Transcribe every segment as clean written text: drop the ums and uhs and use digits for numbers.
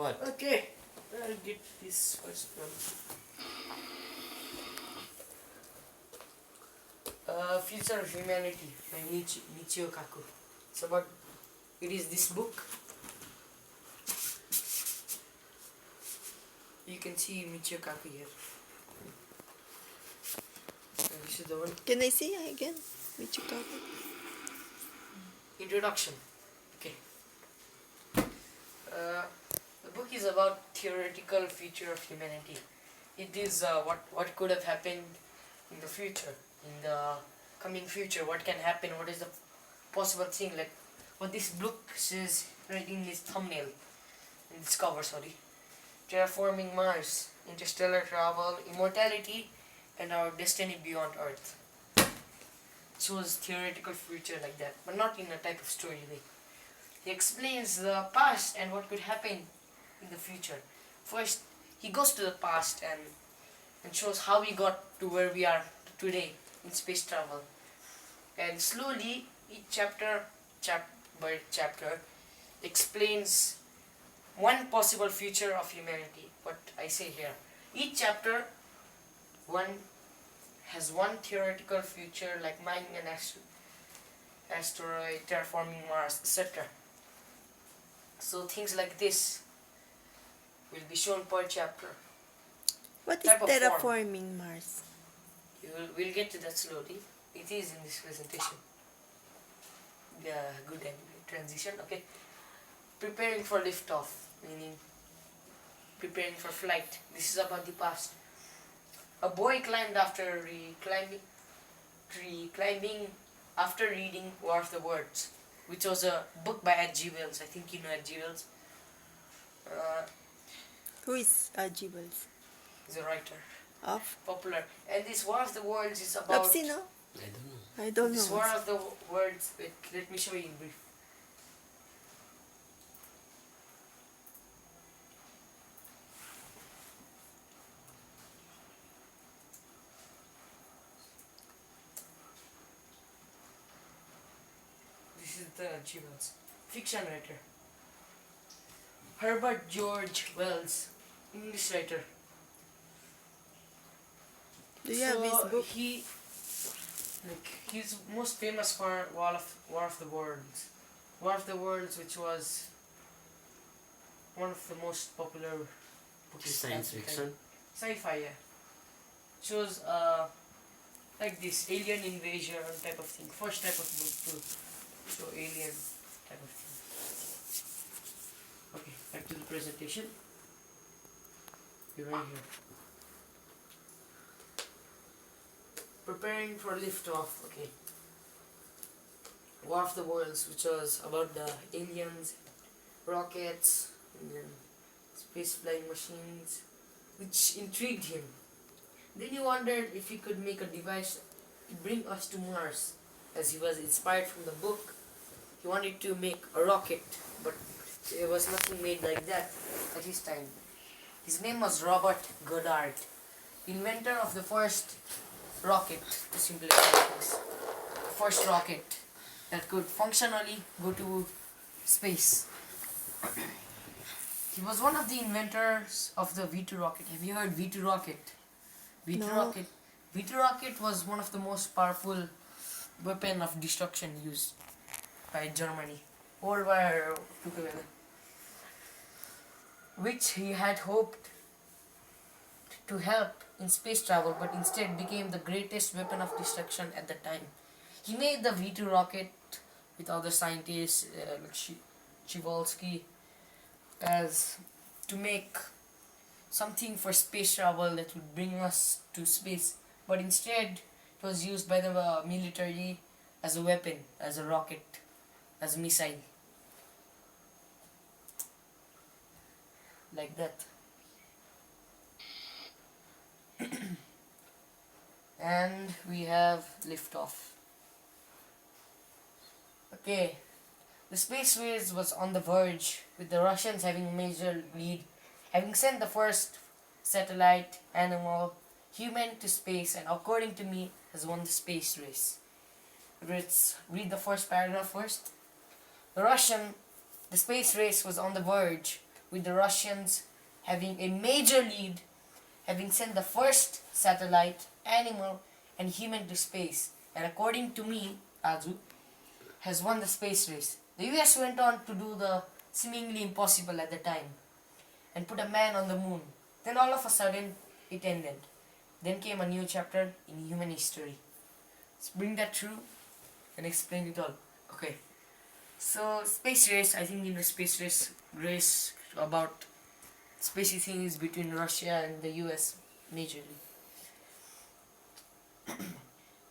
What? Okay, I'll get this first one. Future of Humanity by Michio Kaku. It is this book. You can see Michio Kaku here. This is the one. Can I see again? Michikaku. Introduction. Okay. The book is about theoretical future of humanity. It is what could have happened in the future, in the coming future. What can happen? What is the possible thing? Like what this book says right in this thumbnail, in this cover. Sorry. Terraforming Mars, interstellar travel, immortality, and our destiny beyond Earth. Shows theoretical future like that, but not in a type of story way. He explains the past and what could happen in the future. First, he goes to the past and shows how we got to where we are today in space travel. And slowly, each chapter by chapter, explains one possible future of humanity. What I say here, each chapter has one theoretical future, like mining an asteroid, terraforming Mars, etc. So things like this will be shown per chapter. What is Type of form. terraforming Mars? We'll get to that slowly. It is in this presentation. Yeah, good transition. Okay. Preparing for liftoff, meaning preparing for flight. This is about the past. A boy climbed climbing after reading War of the Worlds, which was a book by H.G. Wells. I think you know H.G. Wells. Who is H.G. Wells? He's a writer, Of? popular. And this War of the Worlds is about... Love Scene, no? I don't know. I don't This know. War of the Worlds, wait, let me show you in brief. This is the H.G. Wells, fiction writer. Herbert George Wells, English writer. Do you have his book? He's most famous for War of the Worlds. War of the Worlds, which was one of the most popular books. Science at the time. fiction. Sci-fi, yeah. Shows like this alien invasion type of thing. First type of book to show alien type of thing. Okay, back to the presentation. You're right here. Preparing for liftoff. Okay. War of the Worlds, which was about the aliens, rockets, and then space flying machines, which intrigued him. Then he wondered if he could make a device to bring us to Mars, as he was inspired from the book. He wanted to make a rocket, but there was nothing made like that at his time. His name was Robert Goddard, inventor of the first rocket, to simplify things. First rocket that could functionally go to space. He was one of the inventors of the V2 rocket. Have you heard V2 rocket? V2 No. rocket. V2 rocket was one of the most powerful weapon of destruction used by Germany. World War II, which he had hoped to help in space travel, but instead became the greatest weapon of destruction at the time. He made the V2 rocket with other scientists like Przewalski, as to make something for space travel that would bring us to space, but instead it was used by the military as a weapon, as a rocket, as a missile, like that. And we have liftoff. Okay, the space race was on the verge, with the Russians having a major lead, having sent the first satellite, animal, human to space, and according to me, has won the space race. Let's read the first paragraph first. The space race was on the verge, with the Russians having a major lead, having sent the first satellite, animal, and human to space. And according to me, Azu has won the space race. The US went on to do the seemingly impossible at the time and put a man on the moon. Then all of a sudden, it ended. Then came a new chapter in human history. Let's bring that through and explain it all. Okay. So space race, I think in the space race about spacey things between Russia and the US majorly.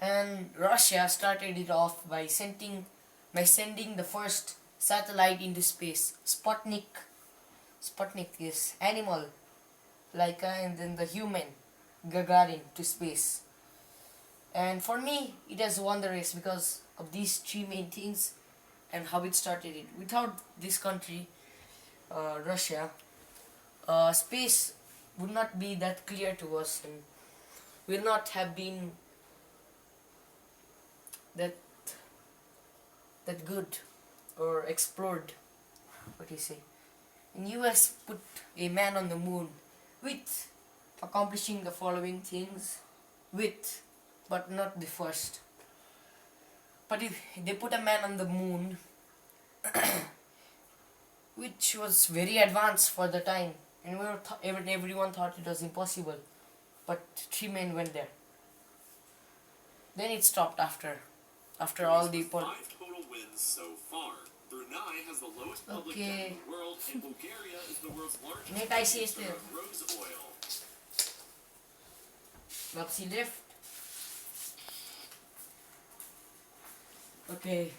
And Russia started it off by sending the first satellite into space, Sputnik. Sputnik is animal, Laika, and then the human, Gagarin, to space. And for me, it has won the race because of these three main things and how it started it. Without this country, Russia, space would not be that clear to us and will not have been that good or explored. What do you say? And US put a man on the moon with accomplishing the following things, but not the first. But if they put a man on the moon, which was very advanced for the time, and everyone thought it was impossible, but 3 men went there. Then it stopped after all the 5 total wins so far. Brunei has the lowest public debt in the world, and Bulgaria is the world's largest producer of rose oil. Lopsy left. Okay.